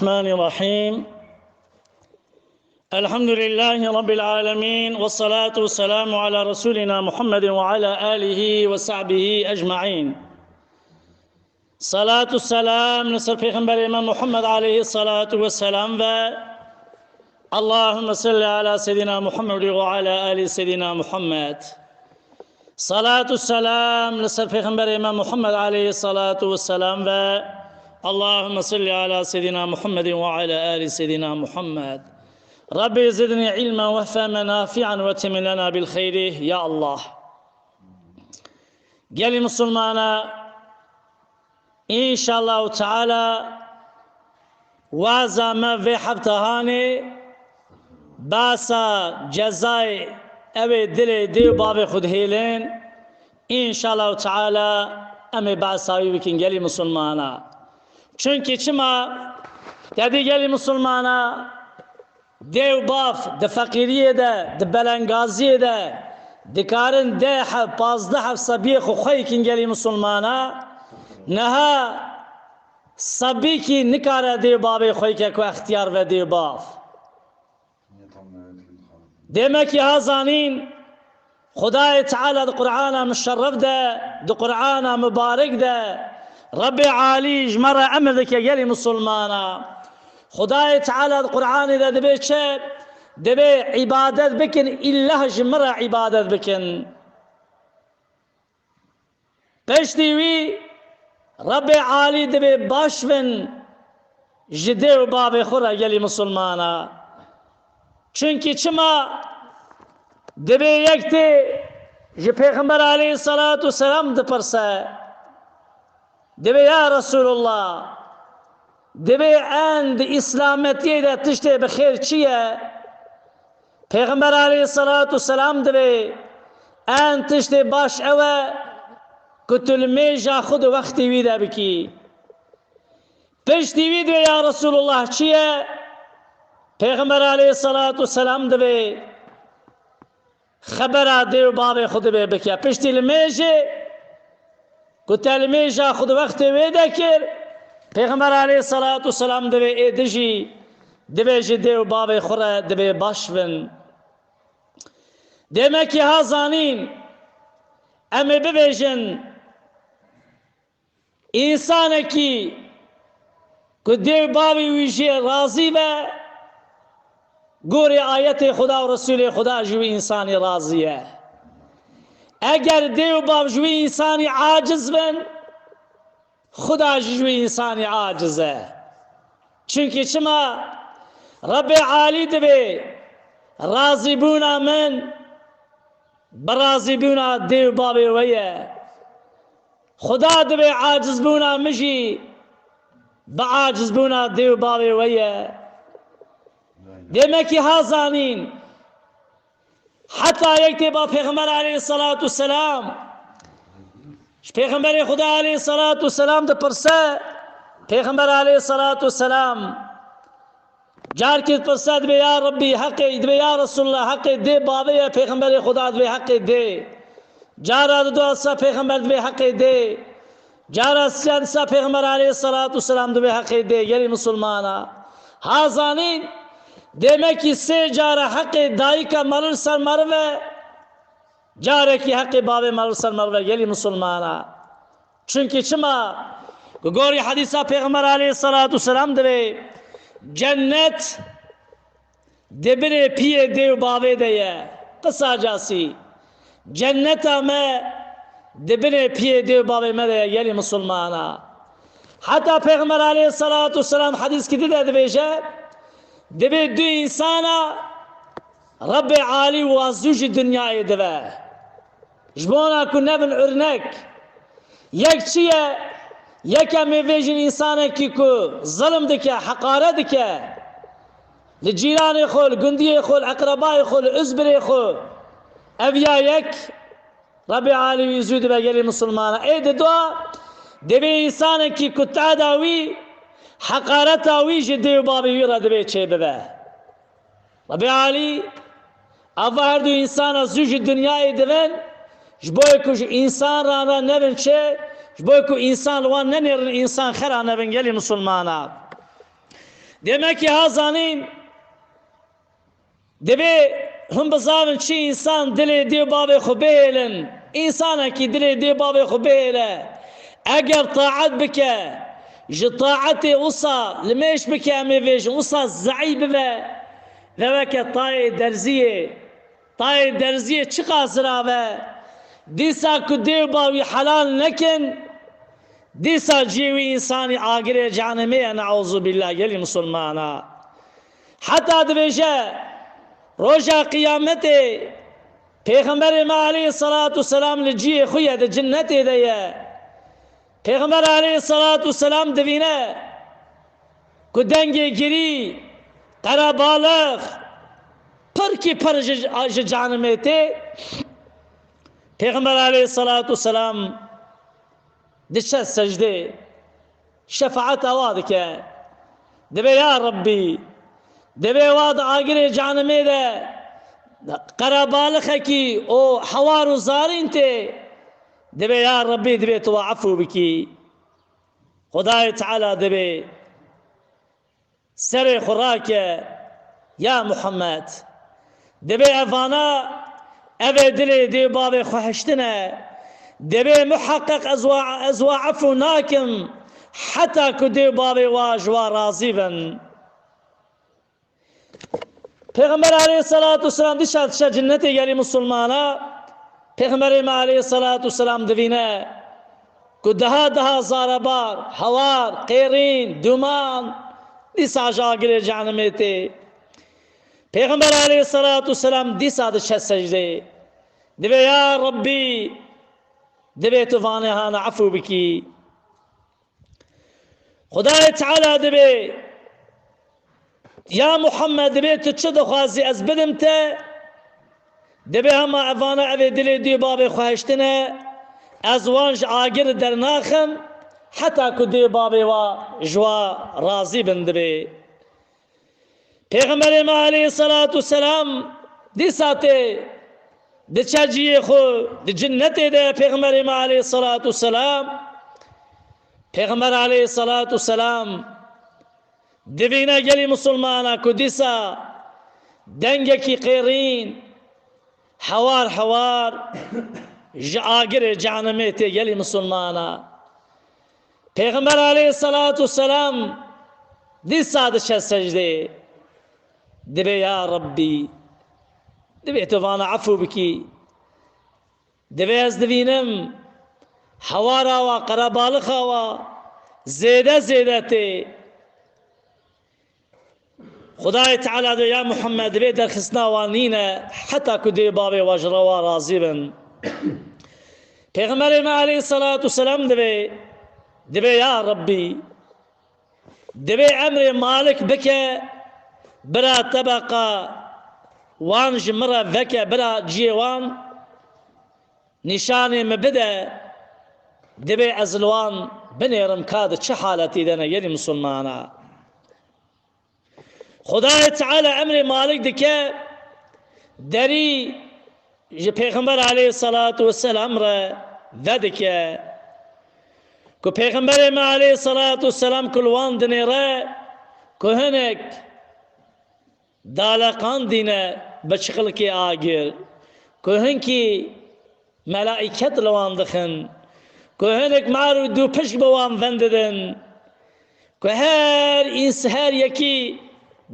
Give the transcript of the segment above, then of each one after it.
الرحمن الرحيم. الحمد لله رب العالمين، والصلاة والسلام على رسولنا محمد وعلى آله وصحبه أجمعين. صلاة والسلام لسر پیغمبر امام محمد عليه الصلاة والسلام اللهم صل على سيدنا محمد وعلى آل سيدنا محمد. صلاة والسلام لسر پیغمبر امام محمد عليه الصلاة والسلام اللهم صل على سيدنا محمد وعلى آل سيدنا محمد. ربي زدني علما وفهما نافعا واتم لنا بالخير يا الله. Gelin Müslümana, inşallah Teala vazame ve haftanı basa cezai ev dili div babı khudhilin inşallah Teala emi basavi bikin gelin Müslümana. Çünkü çima dedi gelin Müslümana dev baf de fakiriye de belengaziye de dikarın de pazda sabiye khaykin gelin Müslümana neha sabi ki nikara dev babı khayke ko ihtiyar ve dev baf demek ki hazanin Huda Teala de Kur'an'a müşerref de Kur'an'a mübarek de Rabbi Ali jmara emredek ya geli Müslümana. Huda Teala Kur'an ile debe çe debe ibadet bikin illah jmara ibadet bikin. Peştivi Rabbi Ali debe başven jide babı khura geli Müslümana. Çünkü çima debe yekti je Peygamber aleyhissalatu vesselam de perse debe ya Resulullah debe end İslamiyetiye de tişte bexir çiye Peygamber aleyhissalatu vesselam debe end tişte baş eve kutulmeja khud vakti vida biki peşti video ya Resulullah çiye Peygamber aleyhissalatu vesselam debe habera dev babı khud be biki peşti lmeje Kutelmeja khud vakti veda kir Peygamber aleyhissalatu vesselam debe ediji debe dev babı khura debe başvin. Demek ki hazanin eme bebejin insana ki ku dev babı vije razı ve gori ayeti Huda ve Resulü Huda jüvi insani razıye. Eğer dev bab jüvi insani aciz ben Huda jüvi insani acize. Çünkü çima Rabbi Ali debe razı buna men barazı buna dev babı veye Huda debe aciz buna mişi baaciz buna dev babı veye. Demek ki hazanin hatta yekteba Peygamber aleyhissalatu vesselam Peygamberi Huda aleyhissalatu vesselam da perse Peygamber aleyhissalatu vesselam jarkit perse debe ya Rabbi hakkı debe ya Resulullah hakkı de babaya Peygamberi Huda debe hakkı de jara duasa Peygamber debe hakkı de jara siyansa Peygamber aleyhissalatu vesselam debe hakkı de geli Müslümana hazanin demek ki se cara hakkı daika marırsan marve care ki hakkı babı marırsan marve geli Müslümana. Çünkü çima gori hadisa Peygamber aleyhissalatu vesselam debe cennet debire piye dev babı deye kısacası cennet ama debire piye dev babı medeye geli Müslümana. Hatta Peygamber aleyhissalatu vesselam hadis kiti de debece debe du insana Rabbi Ali vazduji dünyayı debe jbona ku nebin örnek yek çiye yeke mevejin insana ki ku zulüm dike hakaret dike li cirani khol gündiye khol akrabayı khol üzbiri khol evya yek Rabbi Ali yüzü debe geli Müslümana de dua debe insana ki ku tadavi hakareta vije dev babı vira debe çebebe Rabbi Ali avvar du insana zuj dünyayı deven jboy ku insan rana nevin çe jboy ku insan wan nener insan khara nevin geli Müslümana demek ki hazanın debe هم بزاون چی انسان دل دی باب خبیلن انسان کی دل دی باب خبیله اگر طاعت بکه ج طاعت وصا لمش بکه امی ویج وصا زعیب و وک طای درزیه چی قاصرا و دیسا کو دی باوی حلال نکن دیسا جیوی انسانی آگره جهنمی نعوذ بالله گلی مسلمانا حتی دبیجه روجا قیامت پیغمبر ما علیه الصلاة والسلام لجی خویه ده جنت ده پیغمبر علیه الصلاة والسلام دوینه که دنگ گری قرابالغ پر کی پر جانمته پیغمبر علیه الصلاة والسلام دشت سجده شفاعت آواد که دبی یا ربی دبی واد آگر جانمه ده قرابالخه کی او حوار و زارین ته دبی یا ربی دبی تو عفو بکی خدای تعالی دبی سر خوراک یا محمد دبی افانا اوه دلی دی باب خوشتنه دبی محقق ازوا عفو ناکم حتی که دی باب واجوا راضی بن پیغمبر علیه الصلاة والسلام دیشان جنتی گلی مسلمانا پیغمبر ما علیه الصلاة والسلام دوینه که ده زاربار حوار قیرین دومان دیسا جاگر جهنمیتی پیغمبر علیه الصلاة والسلام دیسا دشت سجده دوی یا ربی دوی توفانه هانا عفو بکی خدای تعالی دوی یا محمد دبی تو چه دخوازی از بدم ته دبی همه افانه اوی دلی دی باب خواهشتنه از وانج آگر در ناخن حتی که دی باب و جوا راضی بند بی پیغمبر ما علیه الصلاة والسلام دی ساته دی چجیه خو دی جنت ده پیغمبر ما علیه الصلاة والسلام پیغمبر علیه الصلاة والسلام دوینه گلی مسلمانا کدیسا دنگه کی قیرین حوار آگر جهنمه ته گلی مسلمانا پیغمبر علیه الصلاة والسلام دیسا دشت سجده دبی یا ربی دبی توفانا عفو بکی دبی از دوینم حوارا و قرابالخا و زیده ته خدای تعالی دو یا محمد بی در خسنا وانینه حتی که دی باب واجروا راضی بن پیغمبر ما علیه الصلاة والسلام دبی یا ربی دبی امر مالک بکه برا طبقه وان جمره بکه برا جیوان نشانه مبده دبی ازلوان بنیرم کاد چه حالتی دنه یعنی مسلمانه خدای تعالی امر مالک دکه دری پیغمبر علیه الصلاة والسلام را ودکه که پیغمبر ما علیه الصلاة والسلام کلوان دنی را که هنک دالقان دینه بچقل کی آگر که هنکی ملائکت لوان دخن که هنک معرو دو پشک بوان ونددن که هر یکی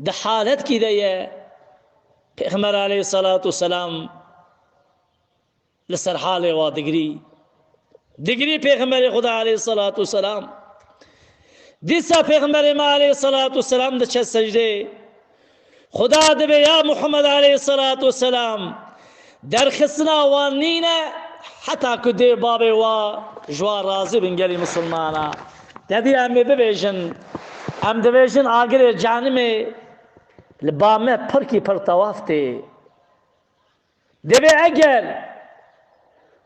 ده حالت کی ده پیغمبر علیه الصلاة والسلام لسر حال و دگری پیغمبر خدا علیه الصلاة والسلام دیسا پیغمبر ما علیه الصلاة والسلام ده چه سجده خدا دبی یا محمد علیه الصلاة والسلام در خسنا وانینه حتی که دی باب و جوا راضی بنگلی مسلمانا دادی امی ببیجن ام دویجن آگر جانمه لبامه پر کی پر توافته دبی اگر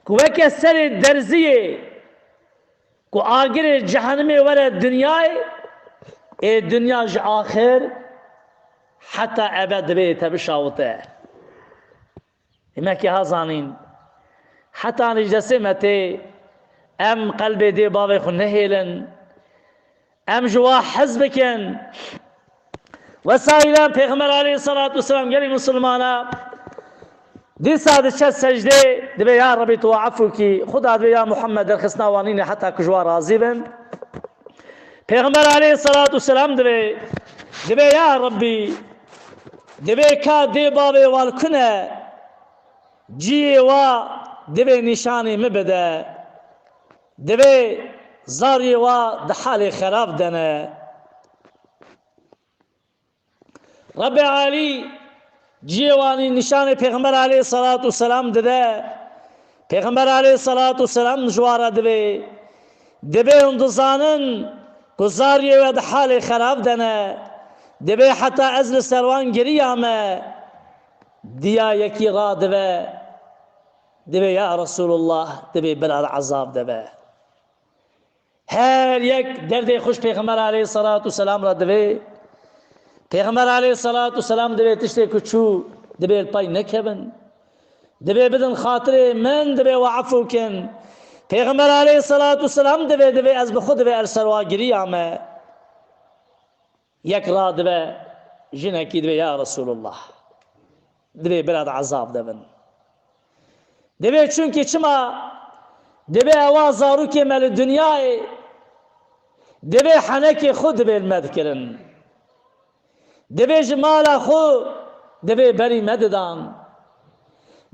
کوک سر درزیه کو آگر جهنمی وره دنیای ای دنیا ج آخر حتی ابد به تبشاوته اما کی هازانین حتی نجلسه مته ام قلب دی باب خو نهیلن ام جوا حزبکن وسائلا پیغمبر علیه الصلاة والسلام گلی مسلمانا دی ساده چه سجده دبی یا ربی تو عفو کی خدا دبی یا محمد درخصنا وانین حتی کجوا راضی بن پیغمبر علیه الصلاة والسلام دبی یا ربی دبی کا دی بابی والکنه جی و دبی نشانی مبده دبی زاری و دحال خراب دنه رب عالی جیوانی نشان پیغمبر علیه الصلاة والسلام دده پیغمبر علیه الصلاة والسلام جوارا دبی اندزانن گزاری و دحال خراب دنه دبی حتی ازل سروان گریامه دیا یکی را دبی یا رسول الله دبی بلاد عذاب دبی هر یک درد خوش پیغمبر علیه الصلاة والسلام را دبی پیغمبر علیه الصلاة والسلام دبی تشتی کچو دبی الپای نکبن دبی بدن خاطر من دبی و عفو کن پیغمبر علیه الصلاة والسلام دبی از بخود دبی ارسلوا گریامه یک را دبی جنکی دبی یا رسول الله دبی بلاد عذاب دبن دبی چونکی چما دبی اوازارو که مل دنیای دبی حنک خود دبی المذکرن دبی جمال خود دبی بری مددان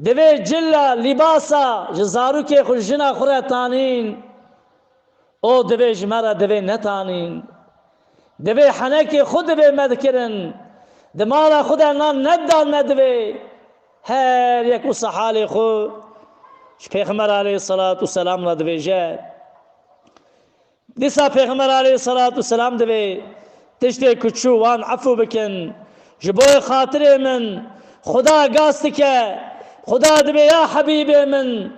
دبی جلا لباسا جزارو که خود جنا خوره تانین او دبی جمارا دبی نتانین دبی حنک خود دبی مذکرن دمالا خود نان ندان ندبی هر یک و صحال خود پیغمبر علیه الصلاة والسلام را دبی جه دیسا پیغمبر علیه الصلاة والسلام دبی تشتی کچو وان عفو بکن جبوی خاطر من خدا گاست که خدا دبی یا حبیب من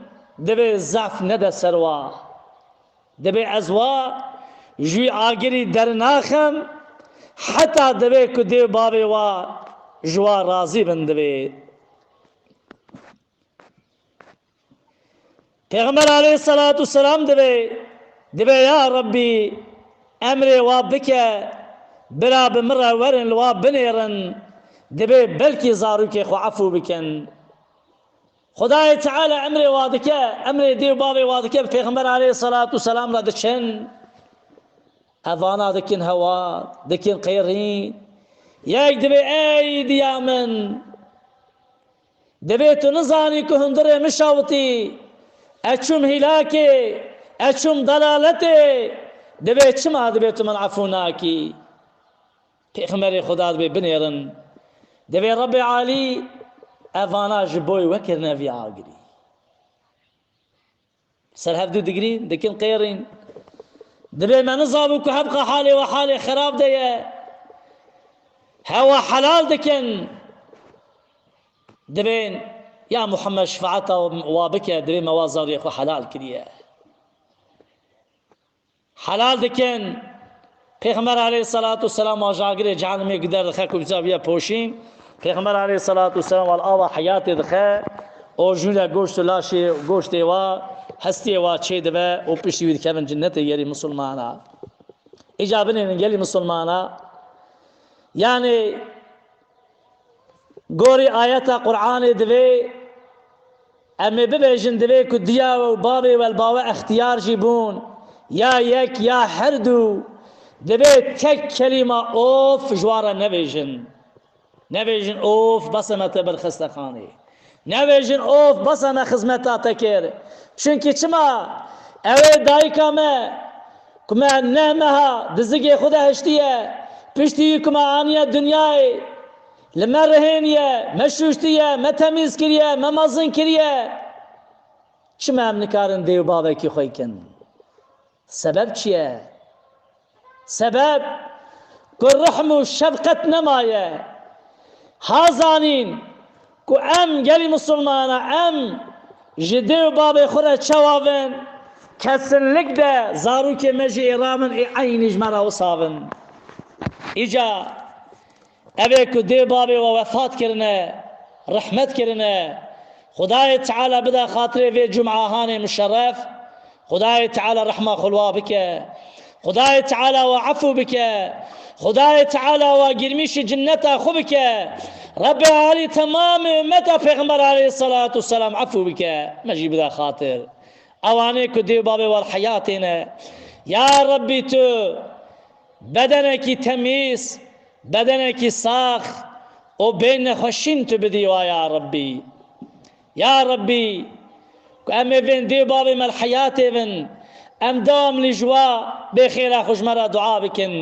دبی ضعف نده سروا دبی ازوا جوی آگری در ناخم حتی دبی که دیو بابی و جوا راضی بن دبی پیغمبر علیه الصلاة والسلام دبی یا ربی امر و بکه برا بمرة ورن لوا بنيرن دبي بلكي زاروكي خو عفو بكن خداي تعالى امري وادكه امري ديو بابي وادكه پیغمبر عليه الصلاة والسلام لا دشن اذانا دكن هوا دكن قيرين ياك دبي اي ديامن دبي تنزاني كهندر مشاوتي اچم هلاكي اچم ضلالتي دبي چما دبي تمن عفوناكي پیغمبر خدا دبی بنیرن دبی رب عالی اوانا جبوی وکر نوی آگری سر هفدو دگرین دکن قیرین دبی من نظابو که حبقى حالي وحالي خراب ديه هوا حلال دكن دبين يا محمد شفعته وابك دبي موازار يخو حلال كريه حلال دكن پیغمبر علیه الصلاة والسلام آجاگره جهنمی قدر دخه کبزا بیا پوشین پیغمبر علیه الصلاة والسلام والآوا حیات دخه او جولا گوشت لاشی گوشت و هستی و چه دبه و پشتی وید کمن جنت یری مسلمانا اجابه نگلی مسلمانا یعنی گوری آیت قرآن دوی امی ببیجن دوی که دیا و بابی و الباوه اختیار جیبون یا یک یا هر دو دوی تک کلمه اوف جوارا نبیجن اوف بسمت برخستخانی نبیجن اوف بسم خدمتا تکر چونکی چما اوه دایکامه کما نهمها دزگی خدا هشتیه پشتی کما آنیه دنیای لما رهینیه مشوشتیه متمیز کریه ممازن کریه چما هم نکارن دیو بابا کی خوی کن سبب چیه؟ سبب که رحم و شفقت نمایه هازانین که ام گلی مسلمانا ام جدی و باب خورا چواون کسن لک ده زارو که مجی ایرامن ای عینیج مرا وصابن ایجا اوه که دی بابی و وفات کرنه رحمت کرنه خدای تعالی بدا خاطره وی جمعهان مشرف خدای تعالی رحمه خلوا بکه خدای تعالی و عفو بکە، خدای تعالی و گرمیشی جنەتە خو بکە، رب عالی تمام امەتە پێغەمبەر عەلەیهی سەڵات و سەلام عفو بکە، مەژی بدا خاتر ئەوانەی کە دێ بابێ وەڵحەیاتێنە. یا ربی تو بەدەنێکی تەمیز، بەدەنێکی ساخ و بێ نەخۆشین تو بدیوە یا ربی. یا ربی ئەمێ بێن دێ بابێ مەلحەیاتێ بن، ئەم دەوام لیژوا بێخێرا خوژمەرە دوعا بکن،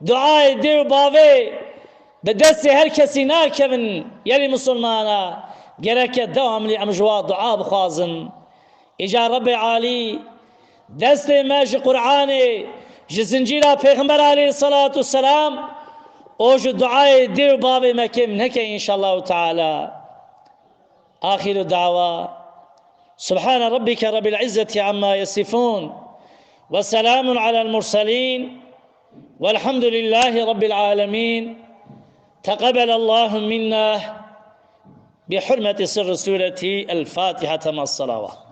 دوعای دێ و باوێ بەدەستی هەر کەسی ناکەون یەری مسلمانە، گەرەکە دەوام لی ئەم ژوا دوعا بخوازن. ئیجا رەبی عالی دەستێ مەژی قورعانێ ji zincîra Pêxember aleyhissalatu vesselam o ji duayê dê û bavê me kêm neke înşallahu teala. Axiru dava Subhane rabbike rabbil izzeti amma yasifun ve selamun alel mursalin velhamdülillahi rabbil alemin. Tekabbelallahu minna bi hurmeti sırrı sureti el Fatiha temas salavat.